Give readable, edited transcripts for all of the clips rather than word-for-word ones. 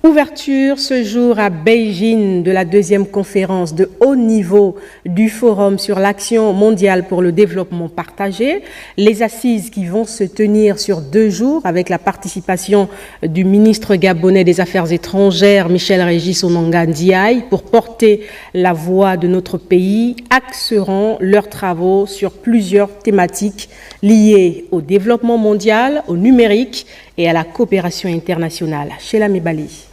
Ouverture ce jour à Beijing de la deuxième conférence de haut niveau du Forum sur l'action mondiale pour le développement partagé. Les assises qui vont se tenir sur 2 jours avec la participation du ministre gabonais des Affaires étrangères Michel Régis Onanga Ndiaye pour porter la voix de notre pays axeront leurs travaux sur plusieurs thématiques liées au développement mondial, au numérique et à la coopération internationale. Sheila Mebali.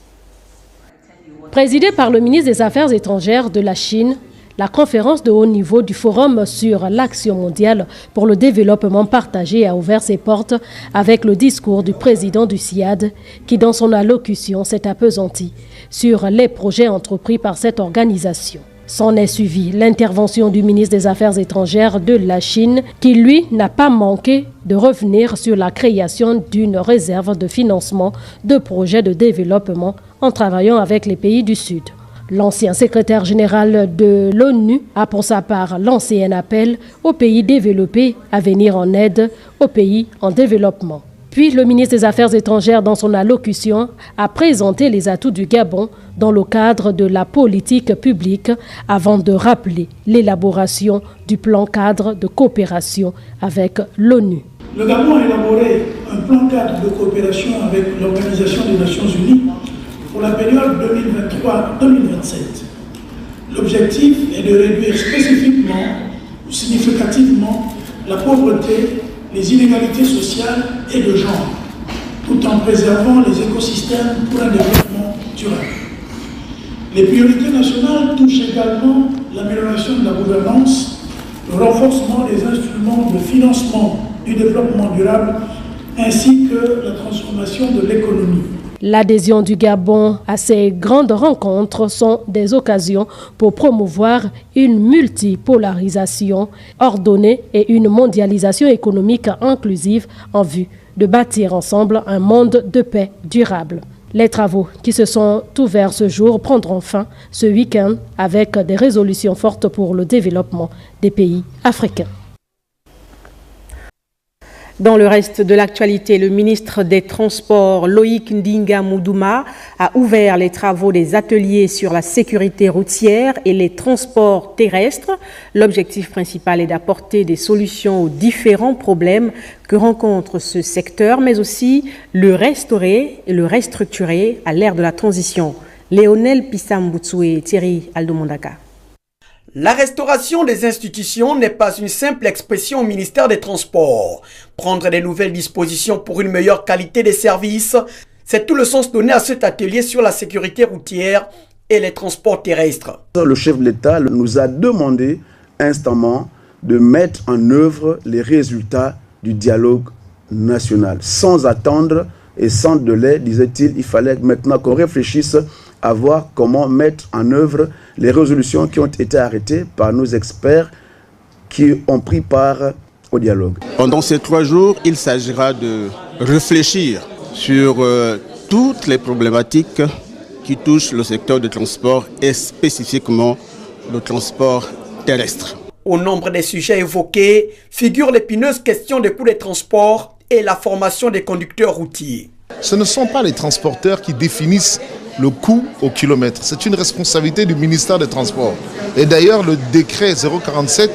Présidée par le ministre des Affaires étrangères de la Chine, la conférence de haut niveau du Forum sur l'action mondiale pour le développement partagé a ouvert ses portes avec le discours du président du CIAD qui, dans son allocution, s'est appesanti sur les projets entrepris par cette organisation. S'en est suivi l'intervention du ministre des Affaires étrangères de la Chine qui, lui, n'a pas manqué de revenir sur la création d'une réserve de financement de projets de développement en travaillant avec les pays du Sud. L'ancien secrétaire général de l'ONU a pour sa part lancé un appel aux pays développés à venir en aide aux pays en développement. Puis le ministre des Affaires étrangères, dans son allocution, a présenté les atouts du Gabon dans le cadre de la politique publique avant de rappeler l'élaboration du plan cadre de coopération avec l'ONU. Le Gabon a élaboré un plan cadre de coopération avec l'Organisation des Nations Unies pour la période 2023-2027. L'objectif est de réduire spécifiquement ou significativement la pauvreté, les inégalités sociales et de genre, tout en préservant les écosystèmes pour un développement durable. Les priorités nationales touchent également l'amélioration de la gouvernance, le renforcement des instruments de financement du développement durable, ainsi que la transformation de l'économie. L'adhésion du Gabon à ces grandes rencontres sont des occasions pour promouvoir une multipolarisation ordonnée et une mondialisation économique inclusive en vue de bâtir ensemble un monde de paix durable. Les travaux qui se sont ouverts ce jour prendront fin ce week-end avec des résolutions fortes pour le développement des pays africains. Dans le reste de l'actualité, le ministre des Transports, Loïc Ndinga Moudouma, a ouvert les travaux des ateliers sur la sécurité routière et les transports terrestres. L'objectif principal est d'apporter des solutions aux différents problèmes que rencontre ce secteur, mais aussi le restaurer et le restructurer à l'ère de la transition. Léonel Pissamboutsou et Thierry Aldomondaka. La restauration des institutions n'est pas une simple expression au ministère des Transports. Prendre des nouvelles dispositions pour une meilleure qualité des services, c'est tout le sens donné à cet atelier sur la sécurité routière et les transports terrestres. Le chef de l'État nous a demandé instamment de mettre en œuvre les résultats du dialogue national. Sans attendre et sans délai, disait-il, il fallait maintenant qu'on réfléchisse à voir comment mettre en œuvre les résolutions qui ont été arrêtées par nos experts qui ont pris part au dialogue. Pendant ces 3 jours, il s'agira de réfléchir sur toutes les problématiques qui touchent le secteur du transport et spécifiquement le transport terrestre. Au nombre des sujets évoqués figure l'épineuse question des coûts des transports et la formation des conducteurs routiers. Ce ne sont pas les transporteurs qui définissent le coût au kilomètre. C'est une responsabilité du ministère des Transports. Et d'ailleurs, le décret 047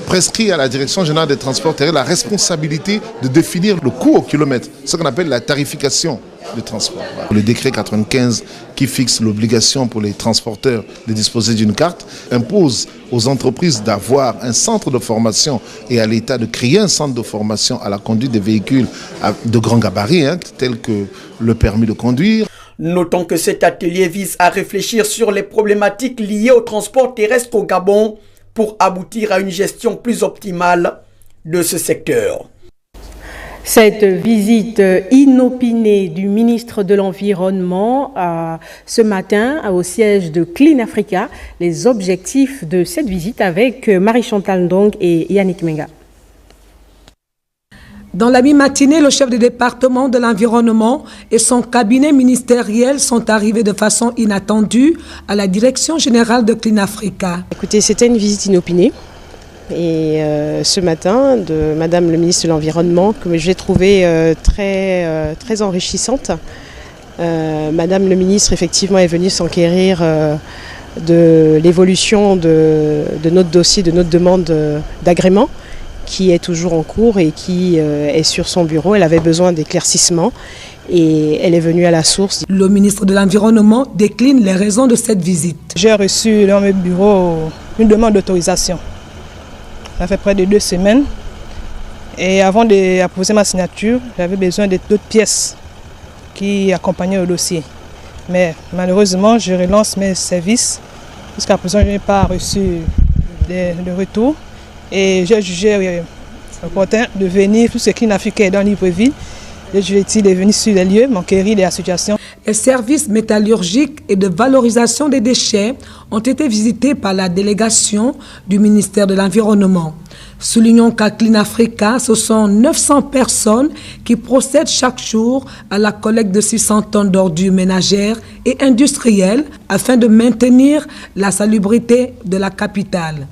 prescrit à la Direction générale des transports terrestres la responsabilité de définir le coût au kilomètre, ce qu'on appelle la tarification du transport. Le décret 95 qui fixe l'obligation pour les transporteurs de disposer d'une carte impose aux entreprises d'avoir un centre de formation et à l'État de créer un centre de formation à la conduite des véhicules de grand gabarit, tels que le permis de conduire. Notons que cet atelier vise à réfléchir sur les problématiques liées au transport terrestre au Gabon pour aboutir à une gestion plus optimale de ce secteur. Cette visite inopinée du ministre de l'Environnement ce matin au siège de Clean Africa, les objectifs de cette visite avec Marie-Chantal Ndong et Yannick Menga. Dans la mi-matinée, le chef du département de l'environnement et son cabinet ministériel sont arrivés de façon inattendue à la direction générale de Clean Africa. Écoutez, c'était une visite inopinée. Et ce matin, de Madame le ministre de l'Environnement, que j'ai trouvée très enrichissante. Madame le ministre, effectivement, est venue s'enquérir de l'évolution de notre dossier, de notre demande d'agrément, qui est toujours en cours et qui est sur son bureau. Elle avait besoin d'éclaircissement et elle est venue à la source. Le ministre de l'Environnement décline les raisons de cette visite. J'ai reçu dans mes bureaux une demande d'autorisation. Ça fait près de 2 semaines. Et avant d'apposer ma signature, j'avais besoin d'autres pièces qui accompagnaient le dossier. Mais malheureusement, je relance mes services. Jusqu'à présent, je n'ai pas reçu de retour. Et j'ai jugé opportun de venir, tout ce qui n'a fait qu'être dans Libreville. J'ai jugé utile de venir sur les lieux, m'enquérir de la situation. Les services métallurgiques et de valorisation des déchets ont été visités par la délégation du ministère de l'Environnement. Soulignons qu'à Clean Africa, ce sont 900 personnes qui procèdent chaque jour à la collecte de 600 tonnes d'ordures ménagères et industrielles afin de maintenir la salubrité de la capitale.